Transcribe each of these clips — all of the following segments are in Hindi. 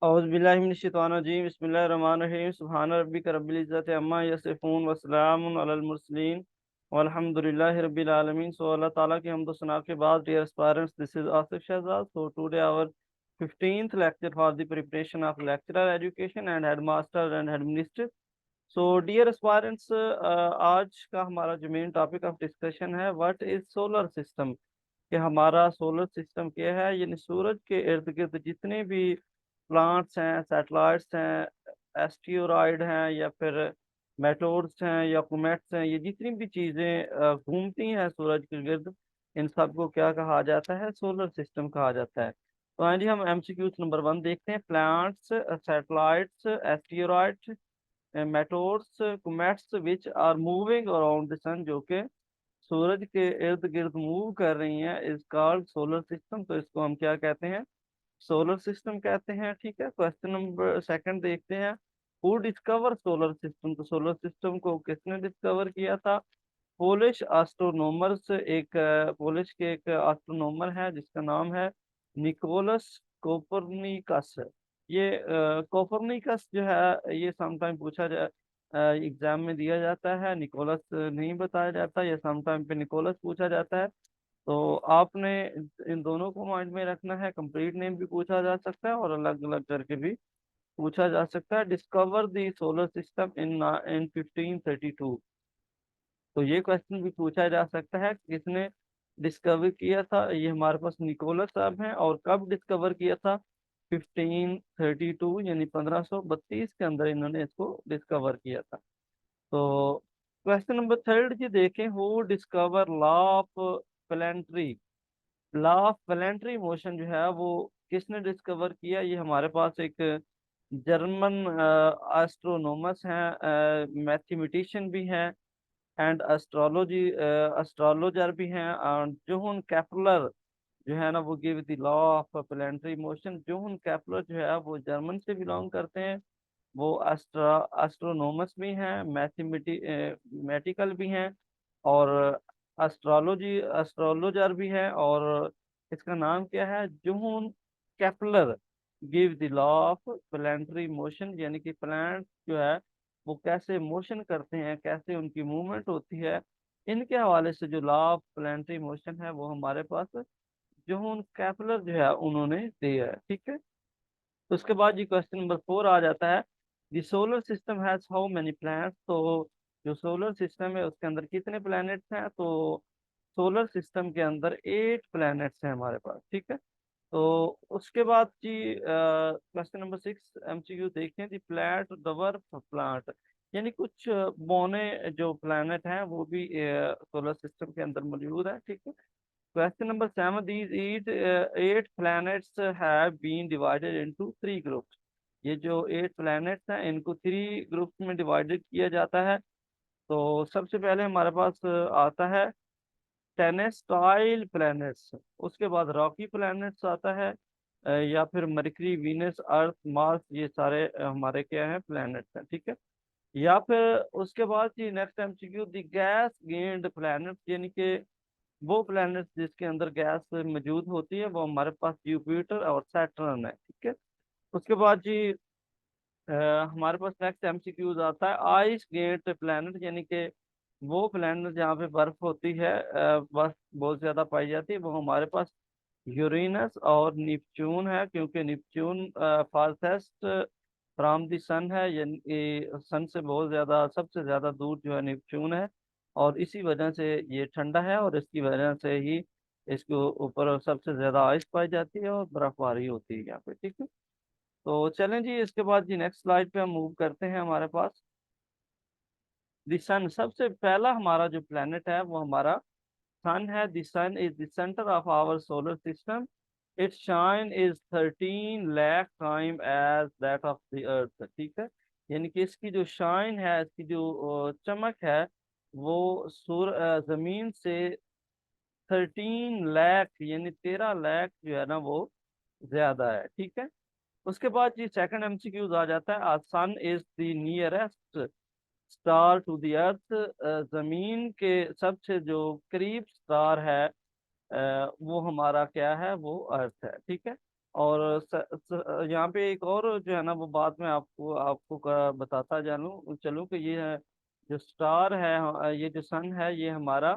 औज़ुबिल्लाहिमिनश्शैतानिर्रजीम बिस्मिल्लाहिर्रहमानिर्रहीम सुब्हान रब्बिक रब्बिल इज़्ज़ति अम्मा यसिफ़ून व सलामुन अलल मुरसलीन वल्हम्दुलिल्लाहि रब्बिल आलमीन। सो अल्लाह ताला की हम्द व सना के बाद, dear aspirants, this is Asif Shahzad. So today our 15th lecture for the preparation of lecturer education and headmaster and headmistress. So dear aspirants, आज का हमारा जो मेन टॉपिक ऑफ डिस्कशन है, व्हाट इज सोलर सिस्टम। कि हमारा सोलर सिस्टम क्या है, यानी सूरज के इर्द गिर्द जितने भी प्लांट्स हैं, सैटेलाइट्स हैं, एस्टियोरॉयड हैं, या फिर मेटोड्स हैं या कोमेट्स हैं, ये जितनी भी चीज़ें घूमती हैं सूरज के गिर्द, इन सबको क्या कहा जाता है? सोलर सिस्टम कहा जाता है। तो हाँ जी, हम एमसीक्यूज नंबर 1 देखते हैं। Planets, satellites, asteroids, meteors, comets which are moving around the sun, जो कि सूरज के इर्द गिर्द मूव कर रही हैं, इज कॉल्ड सोलर सिस्टम। तो इसको हम क्या कहते हैं? सोलर सिस्टम कहते हैं। ठीक है, क्वेश्चन नंबर सेकंड देखते हैं। Who discover solar system. तो सोलर सिस्टम को किसने डिस्कवर किया था? पोलिश एस्ट्रोनॉमर्स, एक पोलिश के एक एस्ट्रोनॉमर है जिसका नाम है निकोलस कोपरनिकस। ये कोपरनिकस जो है, ये समटाइम पूछा जाए, एग्जाम में दिया जाता है। निकोलस नहीं बताया जाता, या समटाइम पे निकोलस पूछा जाता है। तो आपने इन दोनों को माइंड में रखना है। कंप्लीट नेम भी पूछा जा सकता है और अलग अलग करके भी पूछा जा सकता है। Discover the solar system in 1532। तो ये क्वेश्चन भी पूछा जा सकता है, किसने डिस्कवर किया था। ये हमारे पास निकोलस साहब हैं, और कब डिस्कवर किया था? 1532, यानी 1532 के अंदर इन्होंने इसको डिस्कवर किया था। तो क्वेश्चन नंबर थर्ड जी देखें। Who discover law of planetary. Law of planetary motion जो है वो किसने डिस्कवर किया? ये हमारे पास एक जर्मन एस्ट्रोनॉमर्स हैं, मैथमेटिशियन भी हैं, एंड एस्ट्रोलॉजर भी हैं। जोहन केपलर जो है ना, वो give the law of planetary motion. Johan Kepler जो है वो जर्मन से बिलोंग करते हैं। वो एस्ट्रोनॉमर्स भी हैं, मैथमेटिकल भी हैं, और एस्ट्रोलॉजर भी है। और इसका नाम क्या है? Johan Kepler give the law of planetary motion, यानी कि प्लैनेट जो है वो कैसे मोशन करते हैं, कैसे उनकी मूवमेंट होती है, इनके हवाले से जो लॉ ऑफ प्लानिटरी मोशन है वो हमारे पास जोहन केपलर जो है उन्होंने दिया है। ठीक है, तो उसके बाद ये क्वेश्चन नंबर 4 आ जाता है। The solar system has how many planets. तो जो सोलर सिस्टम है उसके अंदर कितने प्लैनेट्स हैं? तो सोलर सिस्टम के अंदर 8 प्लैनेट्स हैं हमारे पास। ठीक है, तो उसके बाद जी क्वेश्चन नंबर 6 एमसीक्यू देखते हैं। द प्लैनेट डवर्फ प्लांट, यानी कुछ बौने जो प्लैनेट हैं वो भी सोलर सिस्टम के अंदर मौजूद है। ठीक है, question number 7, these eight planets have been divided into 3 groups। ये जो 8 planets हैं इनको 3 ग्रुप्स में डिवाइडेड किया जाता है। तो सबसे पहले हमारे पास आता है टेनेस्टाइल प्लैनेट्स। उसके बाद रॉकी प्लैनेट्स आता है, या फिर मरकरी, वीनस, अर्थ, मार्स, ये सारे हमारे क्या हैं? प्लैनेट्स हैं। ठीक है, या फिर उसके बाद जी next MCQ, the gas giant planets, यानी कि वो प्लैनेट्स जिसके अंदर गैस मौजूद होती है, वो हमारे पास जुपिटर और सैटर्न है। ठीक है, उसके बाद जी अ, हमारे पास नेक्स्ट एमसीक्यूज आता है आइस गेट प्लैनेट, यानी कि वो प्लैनेट जहाँ पे बर्फ होती है, बर्फ बहुत ज्यादा पाई जाती है, वो हमारे पास यूरेनस और निपच्यून है। क्योंकि निपच्यून फारथेस्ट फ्रॉम द सन है, यानी सन से बहुत ज्यादा, सबसे ज्यादा दूर जो है निपच्यून है। और इसी वजह से ये ठंडा है, और इसकी वजह से ही इसके ऊपर सबसे ज्यादा आइस पाई जाती है और बर्फबारी होती है यहाँ पे। ठीक है, तो चलें जी, इसके बाद जी नेक्स्ट स्लाइड पे हम मूव करते हैं। हमारे पास द सन, सबसे पहला हमारा जो प्लेनेट है वो हमारा सन है। The sun is the centre of our solar system. Its shine is 13 lakh time as that of the earth. ठीक है, यानी कि इसकी जो शाइन है, इसकी जो चमक है, वो जमीन से 13 लाख, यानी 13 लाख जो है ना वो ज्यादा है। ठीक है, उसके बाद जी सेकंड एमसीक्यूज आ जाता है। Sun is the nearest star to the earth. जमीन के सबसे जो करीब स्टार है, वो हमारा क्या है? वो अर्थ है। ठीक है, और यहाँ पे एक और जो है ना वो बाद में आपको आपको बताता जानूँ चलूँ कि ये है जो स्टार है, ये जो सन है ये हमारा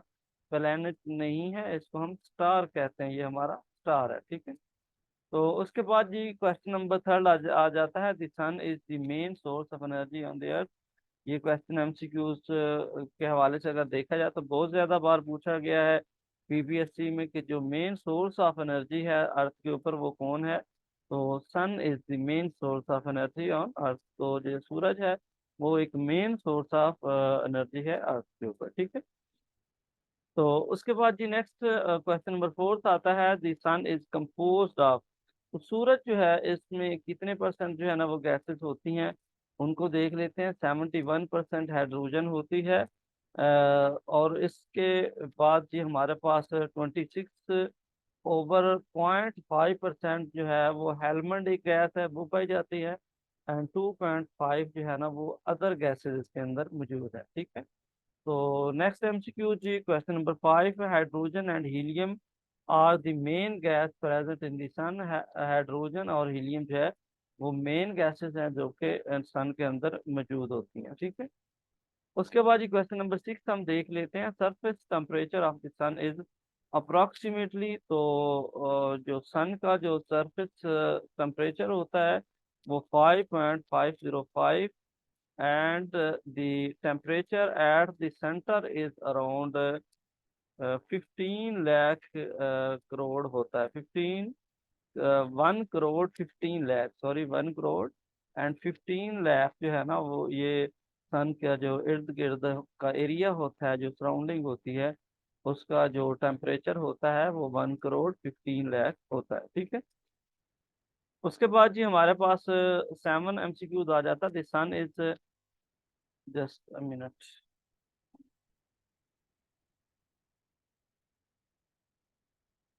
प्लेनेट नहीं है, इसको हम स्टार कहते हैं, ये हमारा स्टार है, ठीक है। तो उसके बाद जी क्वेश्चन नंबर थर्ड आ जाता है, the sun is the main source of energy on the earth. ये क्वेश्चन एमसीक्यूज के हवाले से अगर देखा जाए तो बहुत ज्यादा बार पूछा गया है पीपीएससी में कि जो मेन सोर्स ऑफ एनर्जी है अर्थ के ऊपर वो कौन है। तो sun is the main source of energy on earth. तो जो सूरज है वो एक मेन सोर्स ऑफ एनर्जी है अर्थ के ऊपर, ठीक है। तो उसके बाद जी नेक्स्ट क्वेश्चन नंबर फोर्थ आता है, the sun is composed of. तो सूरज जो है इसमें कितने परसेंट जो है ना वो गैसेस होती हैं, उनको देख लेते हैं। 71% हाइड्रोजन होती है, और इसके बाद जी हमारे पास 26/5% जो है वो हेलमंड एक गैस है वो पाई जाती है, एंड 2.5 जो है ना वो अदर गैसेस इसके अंदर मौजूद है, ठीक है। तो नेक्स्ट एमसीक्यू जी क्वेश्चन नंबर 5 है, hydrogen and helium are the main gas present in the sun. Hydrogen और हीलियम जो है वो मेन गैसेस हैं जो कि सन के अंदर मौजूद होती हैं, ठीक है। उसके बाद जी क्वेश्चन नंबर 6 हम देख लेते हैं, surface temperature of the sun is approximately. तो जो सन का जो सरफेस टेम्परेचर होता है वो 5.505, and the temperature at the center is around 15 lakh crore होता है, 1 करोड़ 15 लाख, सॉरी 1 करोड़ एंड 15 लाख जो है ना वो ये सन का जो इर्द गिर्द का एरिया होता है, जो सराउंडिंग होती है उसका जो टेम्परेचर होता है वो 1 करोड़ 15 लाख होता है, ठीक है। उसके बाद जी हमारे पास 7 एमसीक्यूज आ जाता है, the sun is, just a minute,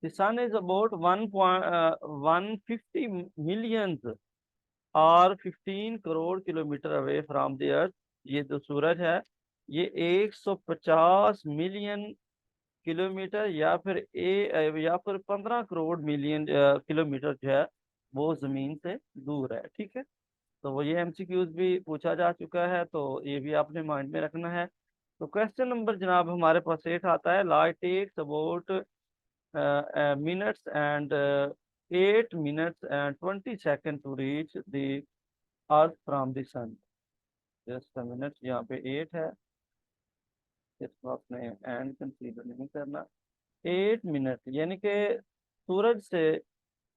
the sun is about 150 millions और 15 crore kilometre away from the earth. ये जो सूरज है ये 150 मिलियन किलोमीटर या फिर 15 करोड़ मिलियन किलोमीटर जो है वो जमीन से दूर है, ठीक है। तो वो ये एमसीक्यूज भी पूछा जा चुका है, तो ये भी आपने माइंड में रखना है। तो क्वेश्चन नंबर जनाब हमारे पास 8 आता है, light takes about minutes and 8 minutes and 20 seconds to reach the earth from the sun। just a minute, यहाँ पे 8 है, इसको आपने एंड कंसीडर नहीं करना। 8 मिनट यानी कि सूरज से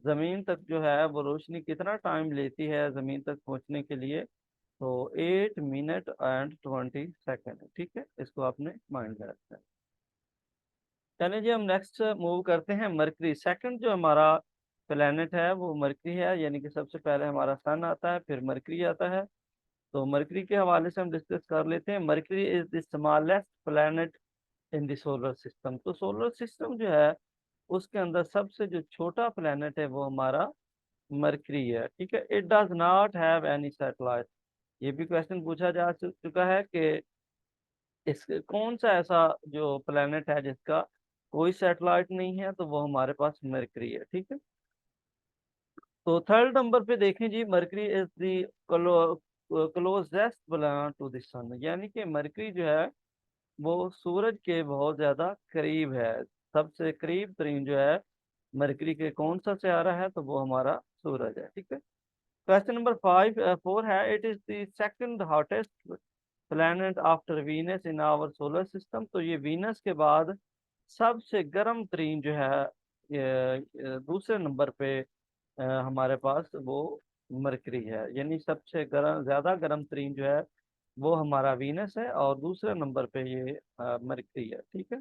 जमीन तक जो है वो रोशनी कितना टाइम लेती है जमीन तक पहुंचने के लिए। तो 8 मिनट एंड 20 सेकेंड, ठीक है, इसको आपने माइंड में रखना है। चलिए जी हम नेक्स्ट मूव करते हैं, मरकरी। सेकंड जो हमारा प्लेनेट है वो मरकरी है, यानी कि सबसे पहले हमारा सन आता है फिर मरकरी आता है। तो मरकरी के हवाले से हम डिस्कस कर लेते हैं। Mercury is the smallest planet in the solar system. तो सोलर सिस्टम जो है उसके अंदर सबसे जो छोटा प्लेनेट है वो हमारा मरकरी है, ठीक है। It does not have any satellite. ये भी क्वेश्चन पूछा जा चुका है कि इस कौन सा ऐसा जो प्लेनेट है जिसका कोई सैटेलाइट नहीं है, तो वो हमारे पास मरकरी है, ठीक है। तो थर्ड नंबर पे देखें जी, Mercury is the closest planet to the sun. यानी कि मरकरी जो है वो सूरज के बहुत ज्यादा करीब है। सबसे करीब तरीन जो है मरकरी के कौन सा सितारा है, तो वो हमारा सूरज है, ठीक है। क्वेश्चन नंबर 4 है, it is the second hottest planet after Venus in our solar system. तो ये वीनस के बाद सबसे गर्म तरीन जो है दूसरे नंबर पे हमारे पास वो मरकरी है। यानी सबसे गर्म ज्यादा गर्म तरीन जो है वो हमारा वीनस है और दूसरे नंबर पे ये मरकरी है, ठीक है।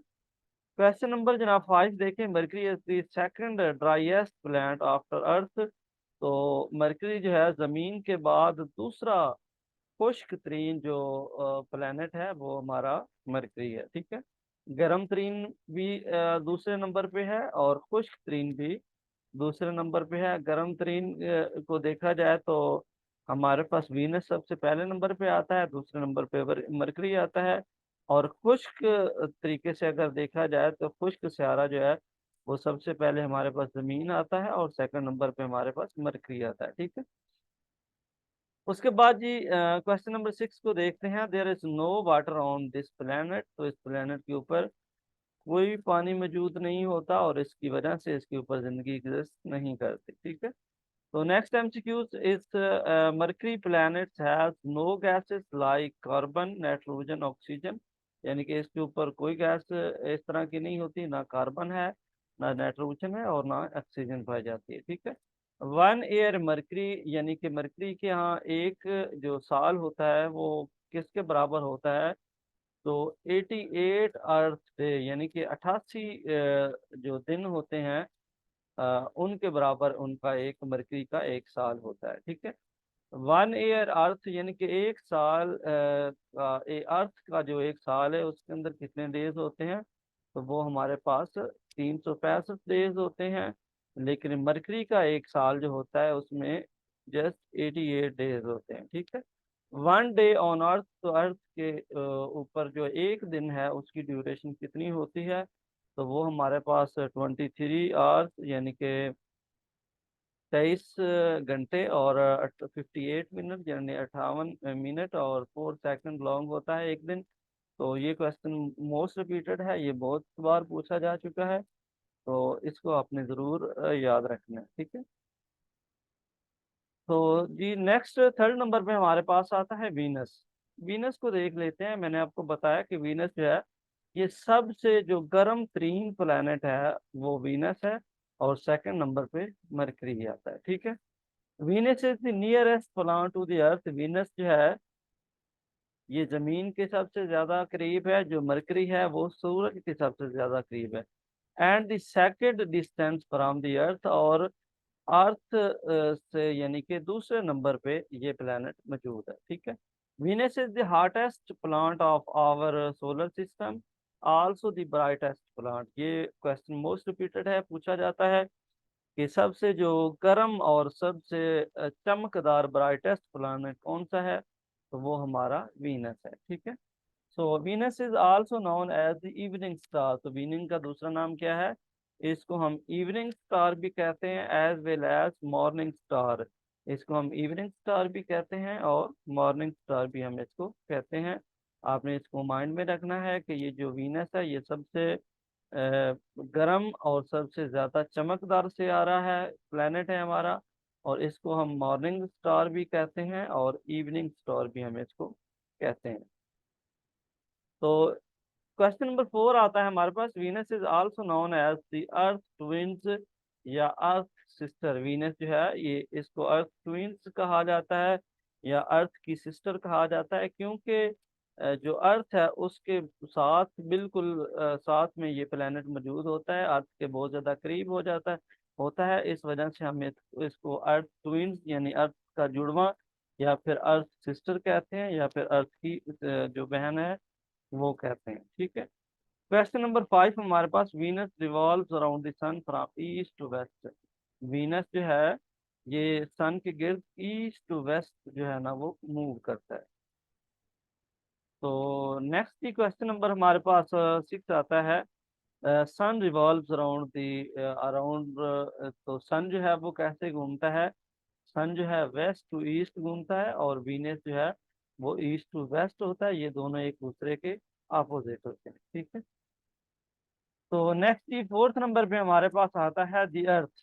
क्वेश्चन नंबर जनाब 5 देखें, Mercury is the second driest planet after earth. तो मरकरी जो है जमीन के बाद दूसरा खुश्क तरीन जो प्लेनेट है वो हमारा मरकरी है, ठीक है। गर्म तरीन भी दूसरे नंबर पे है और खुश्क तरीन भी दूसरे नंबर पे है। गर्म तरीन को देखा जाए तो हमारे पास वीनस सबसे पहले नंबर पे आता है, दूसरे नंबर पे मरकरी आता है। और खुश्क तरीके से अगर देखा जाए तो खुश्क सियारा जो है वो सबसे पहले हमारे पास जमीन आता है और सेकंड नंबर पे हमारे पास मरकरी आता है। ठीक है। उसके बाद जी क्वेश्चन नंबर 6 को देखते हैं। There is no water on this planet, तो इस प्लेनेट के ऊपर कोई भी पानी मौजूद नहीं होता और इसकी वजह से इसके ऊपर जिंदगी एग्जिस्ट नहीं करती। ठीक है। तो next MCQs is Mercury planet has no gases like carbon, nitrogen, oxygen, यानी कि इसके ऊपर कोई गैस इस तरह की नहीं होती, ना कार्बन है, ना नाइट्रोजन है और ना ऑक्सीजन पाई जाती है। ठीक है। वन ईयर मरकरी, यानी कि मरकरी के यहाँ एक जो साल होता है वो किसके बराबर होता है? तो 88 अर्थ डे, यानी कि 88 जो दिन होते हैं उनके बराबर उनका एक मरकरी का एक साल होता है। ठीक है। वन ईयर अर्थ, यानी कि एक साल अर्थ का जो एक साल है उसके अंदर कितने डेज होते हैं? तो वो हमारे पास 365 डेज होते हैं। लेकिन मरकरी का एक साल जो होता है उसमें जस्ट 88 डेज होते हैं। ठीक है। वन डे ऑन अर्थ, तो अर्थ के ऊपर जो एक दिन है उसकी ड्यूरेशन कितनी होती है? तो वो हमारे पास 23 आवर्स, यानी कि 23 घंटे और 58 मिनट, यानी 58 मिनट और 4 सेकंड लॉन्ग होता है एक दिन। तो ये क्वेश्चन मोस्ट रिपीटेड है, ये बहुत बार पूछा जा चुका है, तो इसको आपने ज़रूर याद रखना है। ठीक है। तो जी नेक्स्ट थर्ड नंबर पे हमारे पास आता है वीनस। वीनस को देख लेते हैं। मैंने आपको बताया कि वीनस जो है ये सबसे जो गर्म तरीन प्लेनेट है वो वीनस है, और सेकंड नंबर पे मरकरी आता है। ठीक है। Venus is the nearest plant to the earth. Venus जो है ये जमीन के सबसे ज्यादा करीब है, जो मरकरी है वो सूरज के सबसे ज्यादा करीब है। And the second distance from the अर्थ, और अर्थ से यानी कि दूसरे नंबर पे ये प्लेनेट मौजूद है। ठीक है। Venus is the hottest plant of our solar system, also the brightest plant. ये क्वेश्चन मोस्ट रिपीटेड है, पूछा जाता है कि सबसे जो गर्म और सबसे चमकदार ब्राइटेस्ट प्लानट कौन सा है? तो वो हमारा वीनस है। ठीक है। So Venus is also known as the evening star. तो वीनिंग का दूसरा नाम क्या है? इसको हम इवनिंग स्टार भी कहते हैं as well as morning star. इसको हम इवनिंग स्टार भी कहते हैं और मॉर्निंग स्टार भी हम इसको कहते हैं। आपने इसको माइंड में रखना है कि ये जो वीनस है ये सबसे गर्म और सबसे ज्यादा चमकदार से आ रहा है प्लेनेट है हमारा, और इसको हम मॉर्निंग स्टार भी कहते हैं और इवनिंग स्टार भी हम इसको कहते हैं। तो क्वेश्चन नंबर 4 आता है हमारे पास। Venus is also known as the earth twins या अर्थ सिस्टर। वीनस जो है ये इसको अर्थ ट्विंस कहा जाता है या अर्थ की सिस्टर कहा जाता है, क्योंकि जो अर्थ है उसके साथ बिल्कुल साथ में ये प्लेनेट मौजूद होता है, अर्थ के बहुत ज़्यादा करीब हो जाता है होता है। इस वजह से हम इसको अर्थ ट्विंस यानी अर्थ का जुड़वा या फिर अर्थ सिस्टर कहते हैं, या फिर अर्थ की जो बहन है वो कहते हैं। ठीक है। क्वेश्चन नंबर 5 हमारे पास। Venus revolves around the sun from east to west. Venus जो है ये सन के गिर्द ईस्ट टू वेस्ट जो है ना वो मूव करता है। तो नेक्स्ट की क्वेश्चन नंबर हमारे पास 6 आता है। सन रिवॉल्व्स अराउंड द अराउंड, तो सन जो है वो कैसे घूमता है? सन जो है वेस्ट टू ईस्ट घूमता है और वीनस जो है वो ईस्ट टू वेस्ट होता है। ये दोनों एक दूसरे के अपोजिट होते हैं। ठीक है। तो नेक्स्ट की फोर्थ नंबर पे हमारे पास आता है दी अर्थ।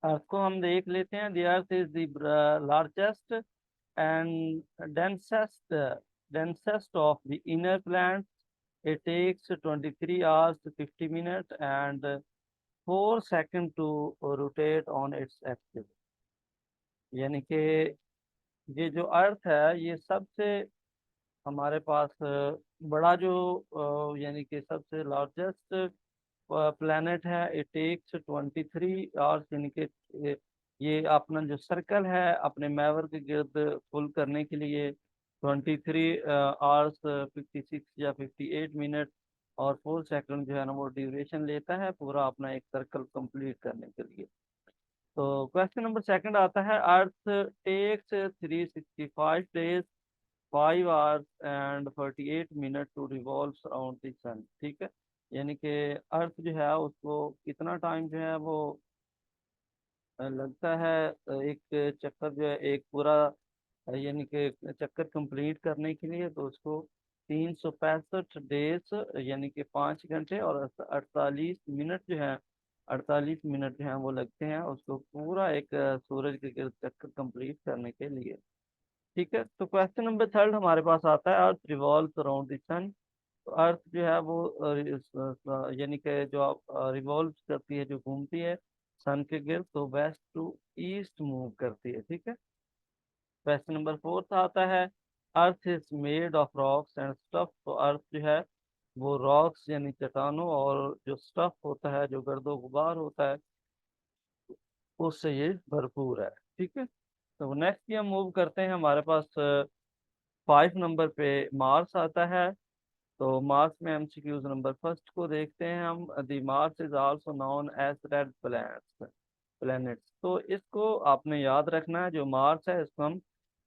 अर्थ को हम देख लेते हैं। The earth is the largest and densest of the inner planets. It takes 23 hours 50 minute and 4 second to rotate on its axis. यानी कि ये जो अर्थ है ये सबसे हमारे पास बड़ा जो यानी कि सबसे लार्जेस्ट प्लेनेट है। इट टेक्स 23 आवर्स, यानी कि ये अपना जो सर्कल है अपने मैवर के गिर्द फुल करने के लिए 23 आवर्स 56 या 58 मिनट और 4 सेकंड जो है ना वो ड्यूरेशन लेता है पूरा अपना एक सर्कल कंप्लीट करने के लिए। तो क्वेश्चन नंबर सेकंड आता है। Earth takes 365 days 5 hours and 48 minute to revolve around the sun. ठीक है। यानी कि अर्थ जो है उसको कितना टाइम जो है वो लगता है एक चक्कर जो है एक पूरा यानी कि चक्कर कंप्लीट करने के लिए, तो उसको 365 डेज यानी कि 5 घंटे और 48 मिनट जो है, 48 मिनट जो है वो लगते हैं उसको पूरा एक सूरज के गिर्द चक्कर कंप्लीट करने के लिए। ठीक है, तो क्वेश्चन नंबर थर्ड हमारे पास आता है, earth revolves around the sun. तो अर्थ जो है वो यानी कि जो आप रिवॉल्व करती है, जो घूमती है सन के गिर्द, तो वेस्ट टू ईस्ट मूव करती है। ठीक है, क्वेश्चन नंबर फोर्थ आता है, earth is made of rocks and stuff. तो अर्थ जो है वो रॉक्स यानी चट्टानों और जो स्टफ होता है, जो गर्दो गुबार होता है, उससे ये भरपूर है। ठीक है, तो नेक्स्ट हम मूव करते हैं, हमारे पास 5 नंबर पे मार्स आता है। तो मार्स में एमसीक्यूज नंबर फर्स्ट को देखते हैं हम। The Mars is also known as red planets. तो इसको आपने याद रखना है, जो मार्स है इसको हम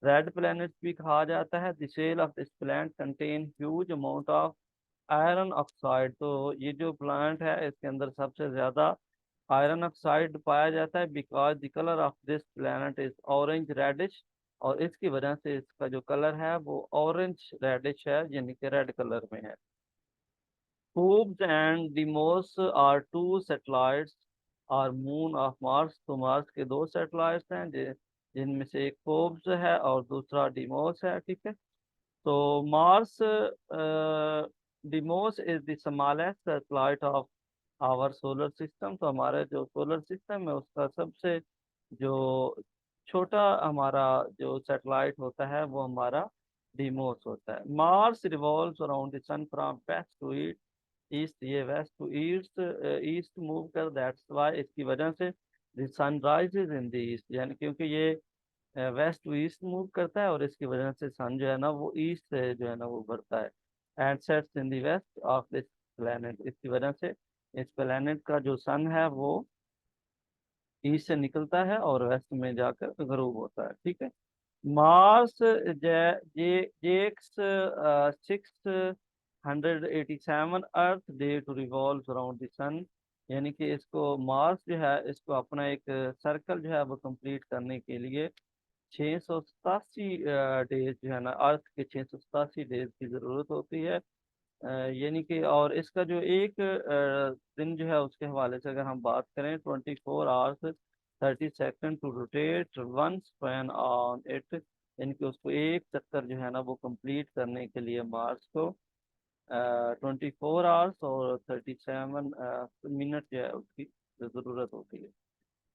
रेड प्लैनेट्स भी कहा जाता है। The shell of this plant contain huge amount of iron oxide. तो ये जो प्लांट है इसके अंदर सबसे ज्यादा आयरन ऑक्साइड पाया जाता है, because the colour of this planet is orange reddish. और इसकी वजह से इसका जो कलर है वो ऑरेंज रेडिश है, यानी कि रेड कलर में है। Phobos and Deimos are two satellites और मून ऑफ मार्स। तो मार्स के दो सैटेलाइट्स हैं, जिनमें से एक फोब्स है और दूसरा डिमोस है। ठीक है, तो Mars Deimos is the smallest satellite of our solar system. तो हमारे जो सोलर सिस्टम है उसका सबसे जो छोटा हमारा जो सैटेलाइट होता है वो हमारा डिमोस होता है। Mars revolves around the sun from west to east. ये west to east east move कर, दैट्स वाई, इसकी वजह से sun rises in the east, यानी क्योंकि ये वेस्ट टू ईस्ट मूव करता है और इसकी वजह से सन जो है ना वो ईस्ट से जो है ना वो बढ़ता है। And sets in the west of this planet. इसकी वजह से इस प्लेनेट का जो सन है वो ईस्ट से निकलता है और वेस्ट में जाकर गरूब होता है। ठीक है, Mars takes 687 earth day to revolve around the sun. यानी कि इसको मार्स जो है इसको अपना एक सर्कल जो है वो कंप्लीट करने के लिए 687 डेज जो है ना, अर्थ के 687 डेज की ज़रूरत होती है। यानी कि और इसका जो एक दिन जो है उसके हवाले से अगर हम बात करें, 24 hours 30 second to rotate one span on it. यानी कि उसको एक चक्कर जो है ना वो कंप्लीट करने के लिए मार्स को 24 आवर्स और 37 मिनट जो है उसकी ज़रूरत होती है।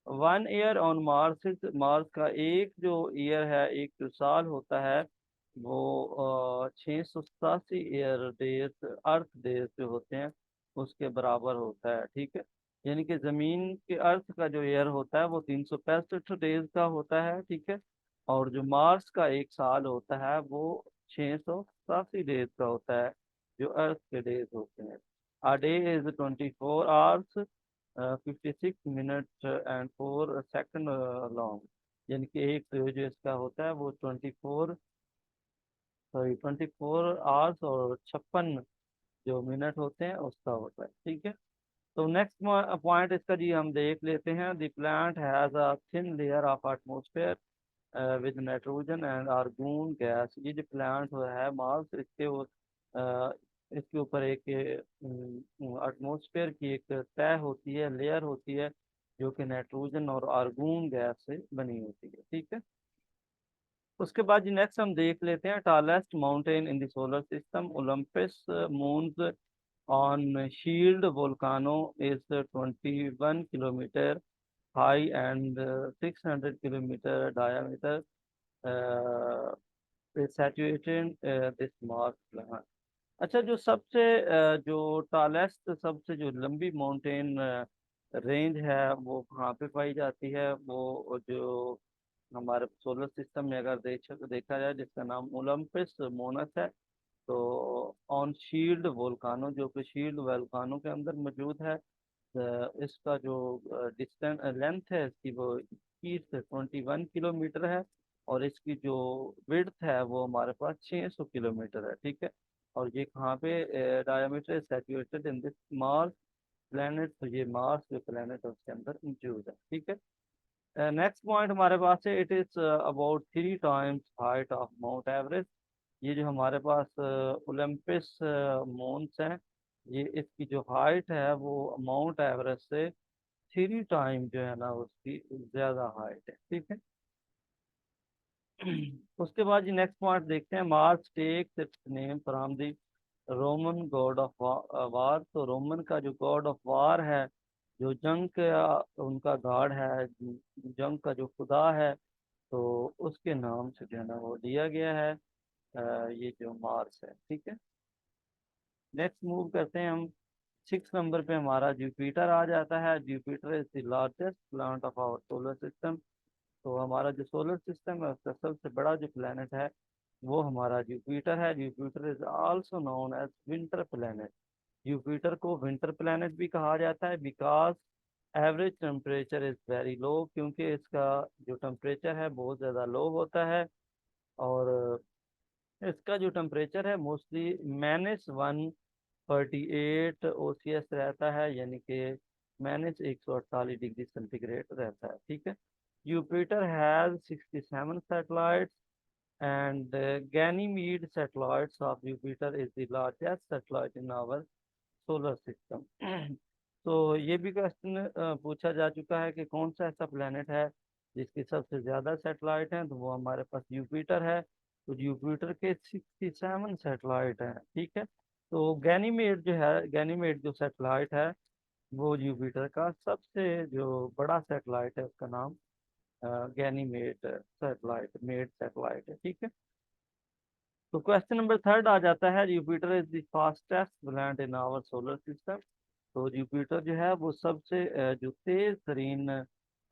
1 ईयर ऑन मार्स, मार्स का एक जो ईयर है, एक जो साल होता है वो 687 ईयर डेज अर्थ डेज जो होते हैं उसके बराबर होता है। ठीक है, यानी कि जमीन के अर्थ का जो ईयर होता है वो 365 डेज का होता है। ठीक है, और जो मार्स का एक साल होता है वो 687 डेज का होता है, जो अर्थ के डेज होते हैं। A day is 24 hours 56 minute and 4 second long. यानी कि एक जो इसका होता है वो 24 आवर्स और 56 जो मिनट होते हैं उसका होता है। ठीक है, तो नेक्स्ट पॉइंट इसका जी हम देख लेते हैं। The plant has a thin layer of atmosphere with nitrogen and argon gas. ये जो प्लांट है मार्स, इसके ऊपर एक एटमोसफेयर की एक तय होती है, लेयर होती है, जो कि नाइट्रोजन और आर्गन गैस से बनी होती है। ठीक है, उसके बाद जी नेक्स्ट हम देख लेते हैं, tallest mountain in the solar system Olympus Mons on shield volcano is 21 kilometre high and 600 kilometre diameter saturated this Mars planet. अच्छा, जो सबसे जो टालेस्ट सबसे जो लंबी माउंटेन रेंज है वो कहाँ पे पाई जाती है, वो जो हमारे सोलर सिस्टम में अगर देखा जाए, जिसका नाम ओलंपस मोनस है। तो ऑन शील्ड वोल्कानो, जो कि शील्ड वोल्कानो के अंदर मौजूद है। इसका जो डिस्टेंस लेंथ है इसकी वो 21 किलोमीटर है, और इसकी जो विड्थ है वो हमारे पास 600 किलोमीटर है। ठीक है, और ये कहाँ पे diameter is saturated in this Mars planet, तो ये मार्स जो प्लेनेट है उसके अंदर इंक्लूड है। ठीक है। नेक्स्ट पॉइंट हमारे पास है, it is about 3 times height of mount Everest. ये जो हमारे पास ओलंपस माउंट्स हैं, ये इसकी जो हाइट है वो माउंट एवरेस्ट से 3 टाइम जो है ना उसकी ज्यादा हाइट है। ठीक है। उसके बाद ये नेक्स्ट पॉइंट देखते हैं, Mars takes its name from the Roman god of war. तो रोमन का जो गॉड ऑफ वार है, जो जंग का उनका गॉड है, जंग का जो खुदा है, तो उसके नाम से जो है ना वो दिया गया है ये जो मार्स है। ठीक है। नेक्स्ट मूव करते हैं हम, 6 नंबर पे हमारा जुपिटर आ जाता है। Jupiter is the largest planet of our solar system. तो हमारा जो सोलर सिस्टम है उसका सबसे बड़ा जो प्लैनेट है वो हमारा जुपिटर है। Jupiter is also known as winter planet. Jupiter को विंटर प्लैनेट भी कहा जाता है because average temperature is very low, क्योंकि इसका जो टेम्परेचर है बहुत ज़्यादा लो होता है। और इसका जो टेम्परेचर है मोस्टली -148 OCS रहता है, यानी कि -148 डिग्री सेंटीग्रेड रहता है। ठीक है। Jupiter has 67 satellites and Ganymede satellites of Jupiter is the largest satellite in our solar system. तो ये भी क्वेश्चन पूछा जा चुका है कि कौन सा ऐसा प्लेनेट है जिसकी सबसे ज्यादा सैटेलाइट हैं, तो वो हमारे पास जुपिटर है। तो जुपिटर के 67 सैटेलाइट हैं। ठीक है। तो गैनीमेड जो है, गैनीमेड जो सैटेलाइट है वो जुपिटर का सबसे जो बड़ा सैटेलाइट है, उसका नाम गैनीमेड सैटेलाइट, मेड सैटेलाइट है। ठीक है। तो क्वेश्चन नंबर थर्ड आ जाता है, Jupiter is the fastest planet in our solar system. तो जुपिटर जो है वो सबसे जो तेज तरीन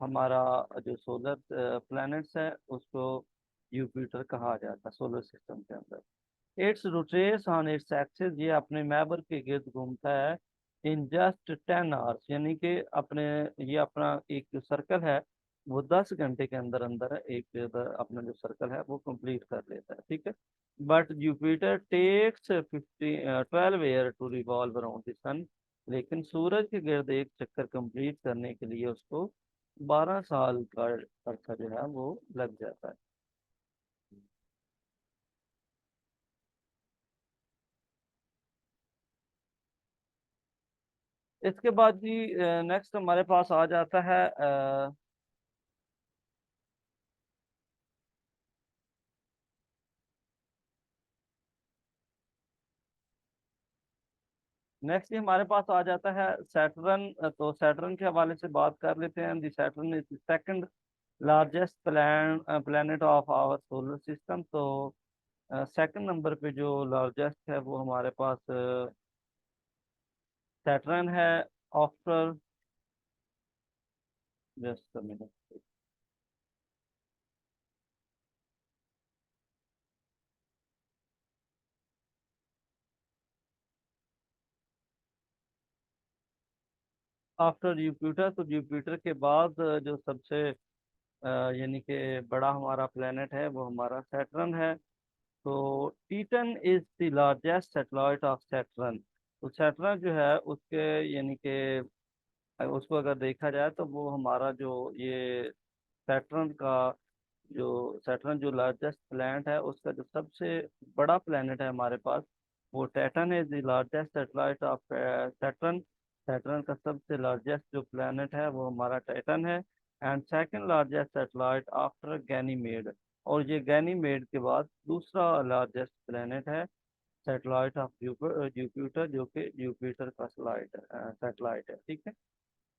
हमारा जो सोलर प्लैनेट्स है उसको जुपिटर कहा जाता है सोलर सिस्टम के अंदर। It's rotates on its axis, ये अपने महवर के गिर्द घूमता है इन जस्ट 10 आवर्स, यानी कि अपने ये अपना एक जो सर्कल है वो 10 घंटे के अंदर अंदर एक अपना जो सर्कल है वो कंप्लीट कर लेता है। ठीक है। But Jupiter takes 12 year to revolve around the sun. लेकिन सूरज के गिर्द एक चक्कर कंप्लीट करने के लिए उसको 12 साल का अरसा जो है वो लग जाता है। इसके बाद जी नेक्स्ट हमारे पास आ जाता है, नेक्स्ट ही हमारे पास आ जाता है सैटर्न। तो सैटर्न के हवाले से बात कर लेते हैं। The Saturn is the second largest planet of our solar system. तो सेकंड नंबर पे जो लार्जेस्ट है वो हमारे पास सैटर्न है। After just minute, after Jupiter, तो जुपिटर के बाद जो सबसे यानी कि बड़ा हमारा प्लेनेट है वो हमारा सैटर्न है। तो Titan is the largest satellite of Saturn. तो सैटर्न जो है उसके यानी कि उसको अगर देखा जाए तो वो हमारा जो ये सैटर्न का जो सैटर्न जो लार्जेस्ट प्लैनेट है उसका जो सबसे बड़ा प्लैनेट है हमारे पास वो टाइटन है। The largest satellite of Saturn. Saturn का सबसे लार्जेस्ट जो प्लैनेट है वो हमारा टाइटन है। And second largest satellite after Ganymede. और ये गैनीमेड के बाद दूसरा लार्जेस्ट प्लैनेट है सैटेलाइट ऑफ जुपिटर, जो कि जुपिटर का सैटेलाइट है। ठीक है।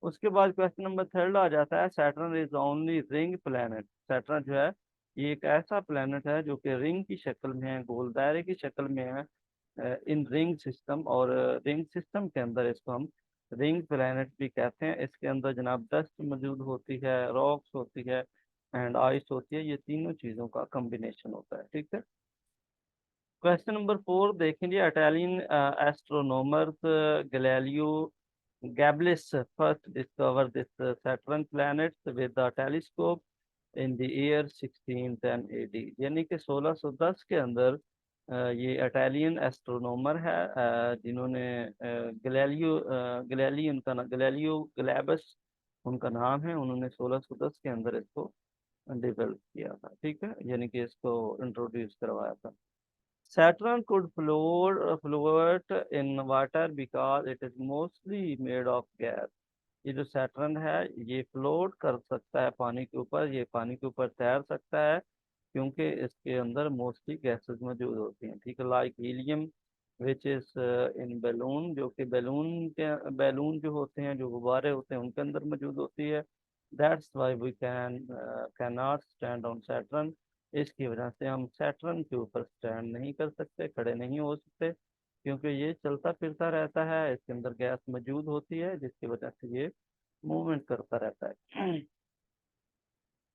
उसके बाद क्वेश्चन नंबर थर्ड आ जाता है, Saturn is only ring planet. Saturn जो है ये एक ऐसा प्लैनेट है जो कि रिंग की शक्ल में है, गोल दायरे की शक्ल में है इन रिंग सिस्टम। और रिंग सिस्टम के अंदर इसको हम रिंग प्लैनेट भी कहते हैं। इसके अंदर जनाब डस्ट मौजूद होती है, रॉक्स होती है एंड आइस होती है, ये तीनों चीज़ों का कम्बिनेशन होता है। ठीक है। क्वेश्चन नंबर फोर देखेंगे, Italian astronomers Galileo Galilei first discover this Saturn planets with the telescope in the year 1610 AD, यानी कि 1610 के अंदर ये इटालियन एस्ट्रोनॉमर है, जिन्होंने गैलीलियो गैलेबस उनका नाम है। उन्होंने 1610 के अंदर इसको डेवलप किया था, ठीक है, यानी कि इसको इंट्रोड्यूस करवाया था। Saturn could float in water because it is mostly made of gas। ये जो सैटर्न है ये फ्लोट कर सकता है पानी के ऊपर, ये पानी के ऊपर तैर सकता है क्योंकि इसके अंदर मोस्टली गैसेस मौजूद होती हैं, ठीक है, like helium which is in balloon, जो कि बैलून जो होते हैं, जो गुब्बारे होते हैं, उनके अंदर मौजूद होती है। That's why we can not stand on Saturn. इसकी वजह से हम सैटर्न के ऊपर स्टैंड नहीं कर सकते, खड़े नहीं हो सकते, क्योंकि ये चलता फिरता रहता है, इसके अंदर गैस मौजूद होती है, जिसकी वजह से ये मूवमेंट करता रहता है।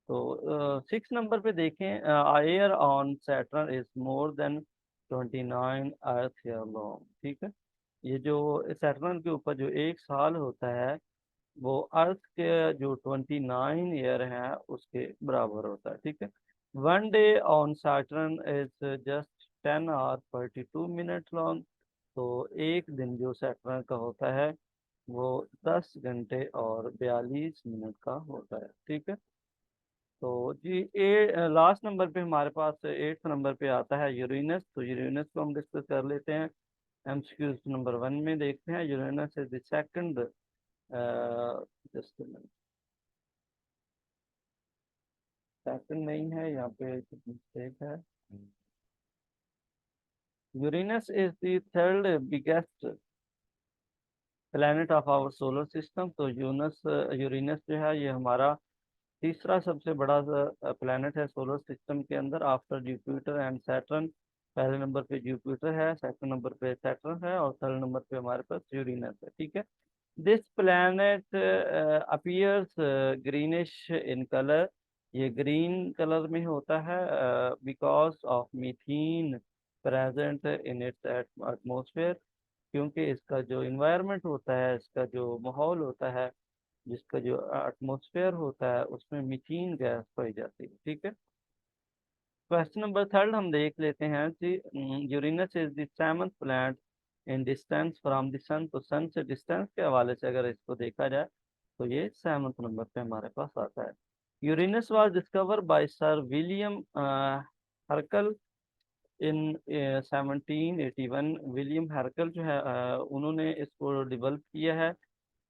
तो 6 नंबर पे देखें, air on Saturn is more than 29 earth year long, ठीक है। ये जो सैटर्न के ऊपर जो एक साल होता है वो अर्थ के जो 29 ईयर हैं उसके बराबर होता है, ठीक है। 1 day on Saturn is just 10 hours 42 minutes long. तो एक दिन जो सैटर्न का होता है वो 10 घंटे और 42 मिनट का होता है, ठीक है। तो जी लास्ट नंबर पे हमारे पास 8 नंबर पे आता है यूरेनस। तो यूरेनस को हम डिस्कस कर लेते हैं। एमसीक्यूज नंबर 1 में देखते हैं, Uranus is the second, just second नहीं है, यहाँ पे मिस्टेक है। Uranus is the third biggest planet of our solar system. तो यूरेनस जो है ये हमारा तीसरा सबसे बड़ा प्लैनेट है सोलर सिस्टम के अंदर, आफ्टर जुपिटर एंड सैटर्न। पहले नंबर पे जुपिटर है, सेकंड नंबर पे सैटर्न है, और थर्ड नंबर पे हमारे पास यूरेनस है, ठीक है। This planet appears greenish in colour. ये ग्रीन कलर में होता है because of methane present in its atmosphere, क्योंकि इसका जो इन्वायरमेंट होता है, इसका जो माहौल होता है, जिसका जो एटमॉस्फेयर होता है, उसमें मीथेन गैस पाई जाती है, ठीक है। क्वेश्चन नंबर थर्ड हम देख लेते हैं कि Uranus is the seventh planet in distance from the sun. तो सन से डिस्टेंस के हवाले से अगर इसको देखा जाए तो ये 7th नंबर पे हमारे पास आता है। Uranus was discover by sir William Herschel in 1781। William Herschel जो है उन्होंने इसको डेवलप किया है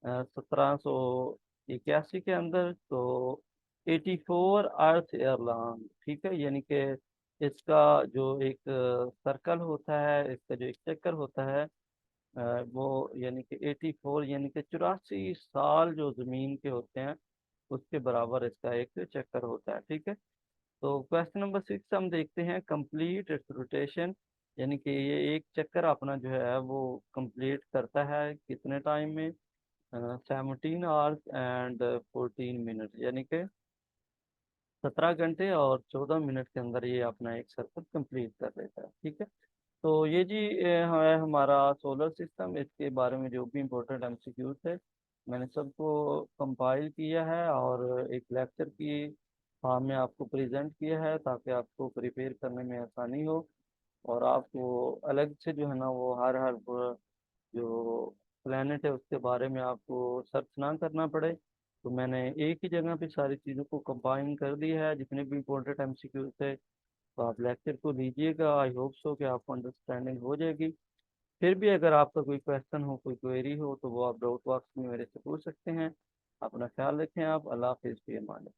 1781 के अंदर। तो 84 अर्थ एयरलॉन्ग, ठीक है, यानी कि इसका जो एक सर्कल होता है, इसका जो एक चक्कर होता है वो यानी कि 84 यानी कि 84 साल जो ज़मीन के होते हैं उसके बराबर इसका एक चक्कर होता है, ठीक है। तो क्वेश्चन नंबर 6 हम देखते हैं, कंप्लीट इट्स रोटेशन, यानी कि ये एक चक्कर अपना जो है वो कंप्लीट करता है कितने टाइम में, 17 hours and 14 minutes, यानी कि 17 घंटे और 14 मिनट के अंदर ये अपना एक सर्कल कंप्लीट कर लेता है, ठीक है। तो ये जी है हमारा सोलर सिस्टम। इसके बारे में जो भी इम्पोर्टेंट एमसीक्यू थे मैंने सबको कंपाइल किया है और एक लेक्चर की फॉर्म में आपको प्रेजेंट किया है, ताकि आपको प्रिपेयर करने में आसानी हो और आपको अलग से जो है ना वो हर हर जो प्लेनेट है उसके बारे में आपको सर्च ना करना पड़े। तो मैंने एक ही जगह पे सारी चीज़ों को कंबाइन कर दिया है, जितने भी इम्पोर्टेंट एमसीक्यू थे। तो आप लेक्चर को लीजिएगा, आई होप सो कि आपको अंडरस्टैंडिंग हो जाएगी। फिर भी अगर आपका कोई क्वेश्चन हो, कोई क्वेरी हो, तो वो आप डाउट बॉक्स में मेरे से पूछ सकते हैं। अपना ख्याल रखें आप। अल्लाह हाफिज़, फ़ी अमान।